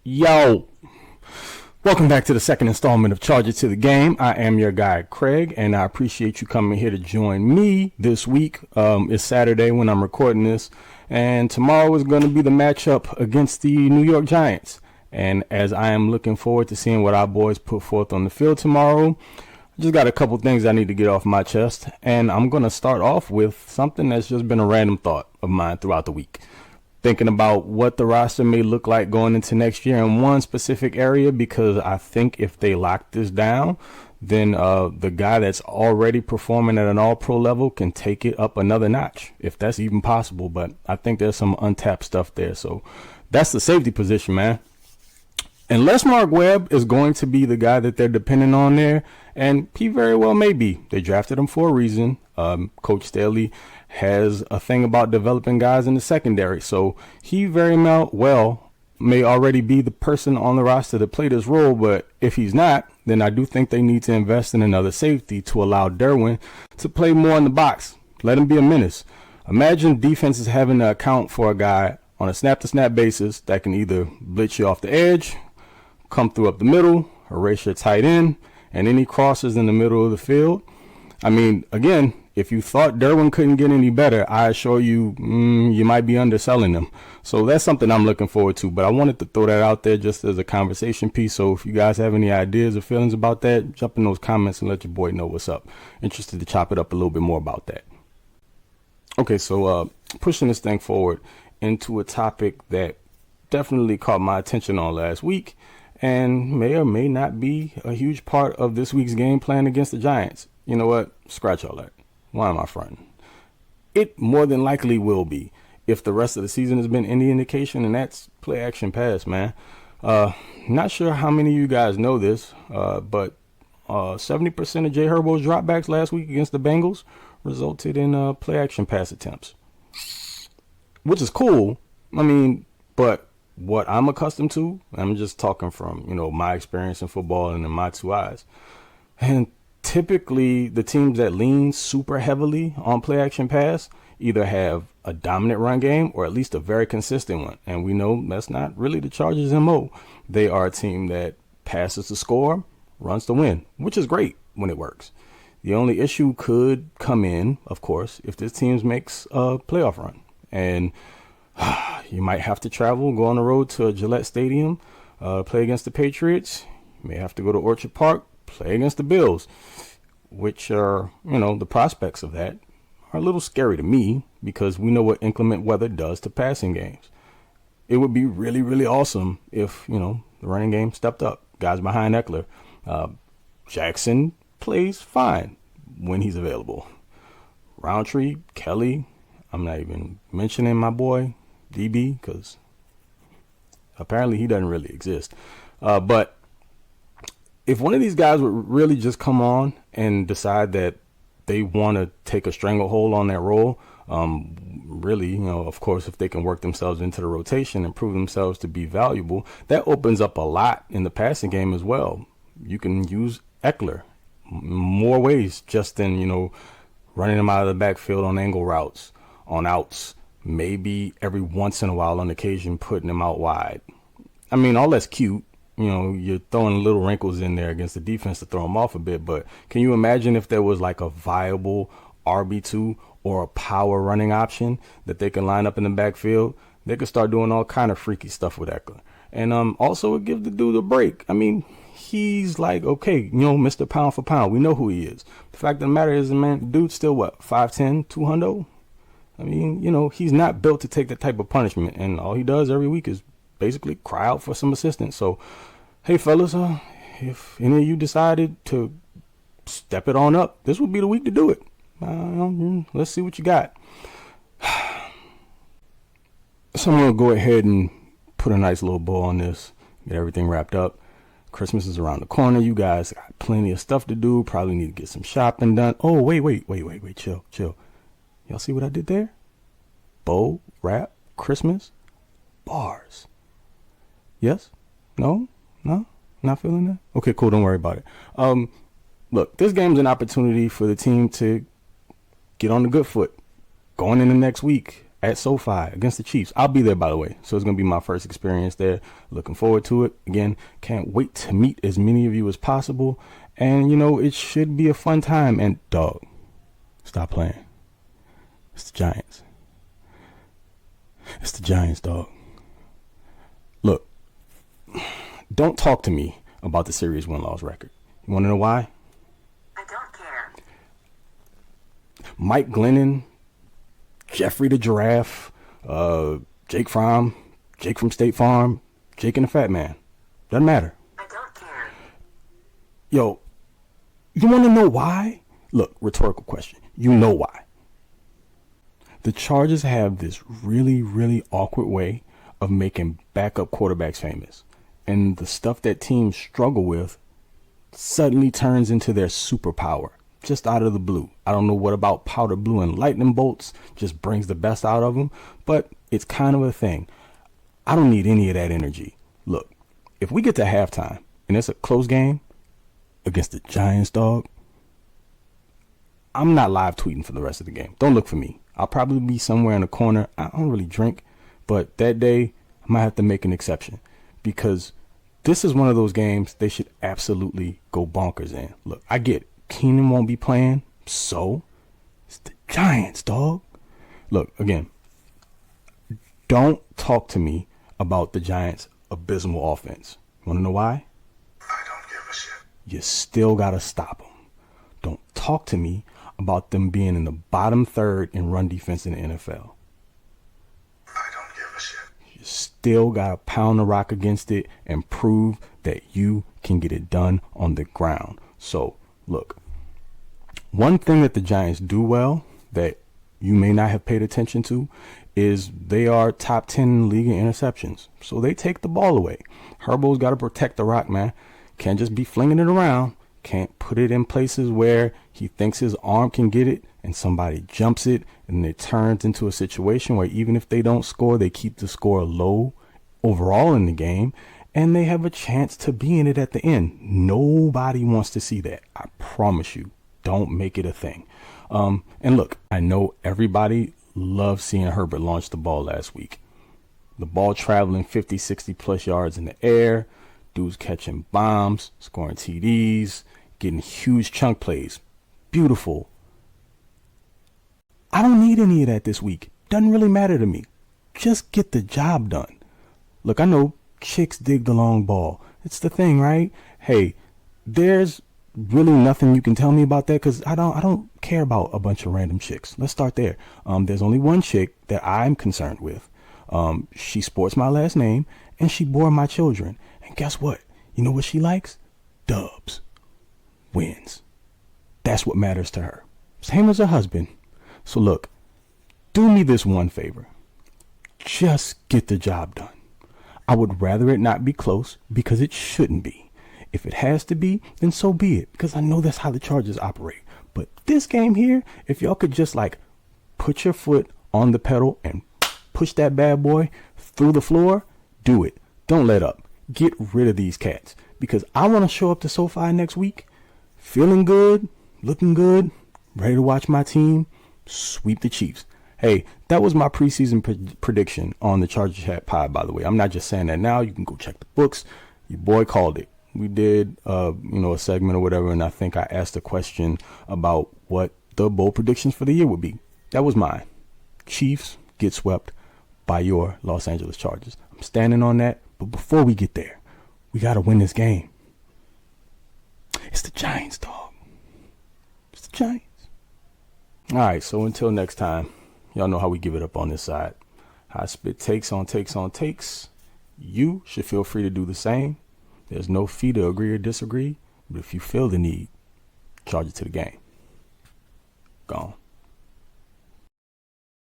Yo, welcome back to the second installment of Charge It to the Game. I am your guy, Craig, and I appreciate you coming here to join me this week. It's Saturday when I'm recording this, and tomorrow is going to be the matchup against the New York Giants. And as I am looking forward to seeing what our boys put forth on the field tomorrow, I just got a couple things I need to get off my chest, and I'm going to start off with something that's just been a random thought of mine throughout the week. Thinking about what the roster may look like going into next year in one specific area, because I think if they lock this down, then the guy that's already performing at an all-pro level can take it up another notch, if that's even possible. But I think there's some untapped stuff there. So that's the safety position, man. Unless Mark Webb is going to be the guy that they're depending on there, and he very well may be. They drafted him for a reason. Coach Staley has a thing about developing guys in the secondary, so he very well may already be the person on the roster to play this role. But if he's not, then I do think they need to invest in another safety to allow Derwin to play more in the box. Let him be a menace. Imagine defenses having to account for a guy on a snap-to-snap basis that can either blitz you off the edge, come through up the middle, erase your tight end, and any crosses in the middle of the field. I mean, again, if you thought Derwin couldn't get any better, I assure you, you might be underselling them. So that's something I'm looking forward to. But I wanted to throw that out there just as a conversation piece. So if you guys have any ideas or feelings about that, jump in those comments and let your boy know what's up. Interested to chop it up a little bit more about that. Okay, so pushing this thing forward into a topic that definitely caught my attention on last week and may or may not be a huge part of this week's game plan against the Giants. You know what? Scratch all that. Why am I fronting? It more than likely will be if the rest of the season has been any indication, and that's play action pass, man. Not sure how many of you guys know this, but 70% of Jay Herbo's dropbacks last week against the Bengals resulted in play action pass attempts, which is cool. I mean, but what I'm accustomed to, I'm just talking from, my experience in football and in my two eyes. And typically the teams that lean super heavily on play action pass either have a dominant run game or at least a very consistent one. And we know that's not really the Chargers' MO. They are a team that passes to score, runs to win, which is great when it works. The only issue could come in, of course, if this team makes a playoff run. And you might have to travel, go on the road to Gillette Stadium, play against the Patriots. You may have to go to Orchard Park, play against the Bills, which are, the prospects of that are a little scary to me because we know what inclement weather does to passing games. It would be really, really awesome if, the running game stepped up. Guys behind Eckler. Jackson plays fine when he's available. Roundtree, Kelly, I'm not even mentioning my boy, DB, because apparently he doesn't really exist. But if one of these guys would really just come on and decide that they want to take a stranglehold on that role, really, of course, if they can work themselves into the rotation and prove themselves to be valuable, that opens up a lot in the passing game as well. You can use Eckler more ways just than, running him out of the backfield on angle routes, on outs, maybe every once in a while on occasion putting him out wide. I mean, all that's cute. You're throwing little wrinkles in there against the defense to throw them off a bit. But can you imagine if there was like a viable RB2 or a power running option that they can line up in the backfield? They could start doing all kind of freaky stuff with Eckler. And also it gives the dude a break. I mean, he's like, okay, Mr. Pound for Pound. We know who he is. The fact of the matter is, man, dude's still what, 5'10", 200? I mean, he's not built to take that type of punishment. And all he does every week is basically cry out for some assistance. So, hey, fellas, if any of you decided to step it on up, this would be the week to do it. Let's see what you got. So I'm going to go ahead and put a nice little bow on this, get everything wrapped up. Christmas is around the corner. You guys got plenty of stuff to do. Probably need to get some shopping done. Oh, wait. Chill. Y'all see what I did there? Bow, wrap, Christmas, bars. Yes? No? Not feeling that? Okay, cool. Don't worry about it. Look, this game's an opportunity for the team to get on the good foot going into next week. at SoFi against the Chiefs. I'll be there, by the way. So it's going to be my first experience there. Looking forward to it. Again, can't wait to meet as many of you as possible. And, you know, it should be a fun time. And, dog, stop playing. It's the Giants. It's the Giants, dog. Look, don't talk to me about the series win-loss record. You want to know why? I don't care. Mike Glennon, Jeffrey the Giraffe, Jake Fromm, Jake from State Farm, Jake and the Fat Man. Doesn't matter. I don't care. Yo, you want to know why? Look, rhetorical question. You know why. The Chargers have this really, really awkward way of making backup quarterbacks famous. And the stuff that teams struggle with suddenly turns into their superpower, just out of the blue. I don't know what about powder blue and lightning bolts just brings the best out of them, but it's kind of a thing. I don't need any of that energy. Look, if we get to halftime and it's a close game against the Giants, dog, I'm not live tweeting for the rest of the game. Don't look for me. I'll probably be somewhere in the corner. I don't really drink, but that day I might have to make an exception because this is one of those games they should absolutely go bonkers in. Look, I get it. Keenan won't be playing, so it's the Giants, dog. Look, again, don't talk to me about the Giants' abysmal offense. You want to know why? I don't give a shit. You still got to stop them. Don't talk to me about them being in the bottom third in run defense in the NFL. I don't give a shit. You still got to pound the rock against it and prove that you can get it done on the ground. So, look, one thing that the Giants do well that you may not have paid attention to is they are top 10 in the league in interceptions. So they take the ball away. Herbo's got to protect the rock, man. Can't just be flinging it around. Can't put it in places where he thinks his arm can get it and somebody jumps it and it turns into a situation where even if they don't score, they keep the score low overall in the game and they have a chance to be in it at the end. Nobody wants to see that. I promise you. Don't make it a thing. And look, I know everybody loved seeing Herbert launch the ball last week. The ball traveling 50, 60 plus yards in the air. Dudes catching bombs, scoring TDs, getting huge chunk plays. Beautiful. I don't need any of that this week. Doesn't really matter to me. Just get the job done. Look, I know chicks dig the long ball. It's the thing, right? Hey, there's really nothing you can tell me about that because I don't care about a bunch of random chicks. Let's start there. There's only one chick that I'm concerned with. She sports my last name and she bore my children. And guess what? You know what she likes? Dubs. Wins. That's what matters to her. Same as her husband. So look, do me this one favor. Just get the job done. I would rather it not be close because it shouldn't be. If it has to be, then so be it, because I know that's how the Chargers operate. But this game here, if y'all could just like put your foot on the pedal and push that bad boy through the floor, do it. Don't let up. Get rid of these cats because I want to show up to SoFi next week feeling good, looking good, ready to watch my team sweep the Chiefs. Hey, that was my preseason prediction on the Charger Chat Pod, by the way. I'm not just saying that now. You can go check the books. Your boy called it. We did, a segment or whatever, and I think I asked a question about what the bold predictions for the year would be. That was mine. Chiefs get swept by your Los Angeles Chargers. I'm standing on that, but before we get there, we got to win this game. It's the Giants, dog. It's the Giants. All right, so until next time, y'all know how we give it up on this side. I spit takes on takes on takes. You should feel free to do the same. There's no fee to agree or disagree, but if you feel the need, charge it to the game. Gone.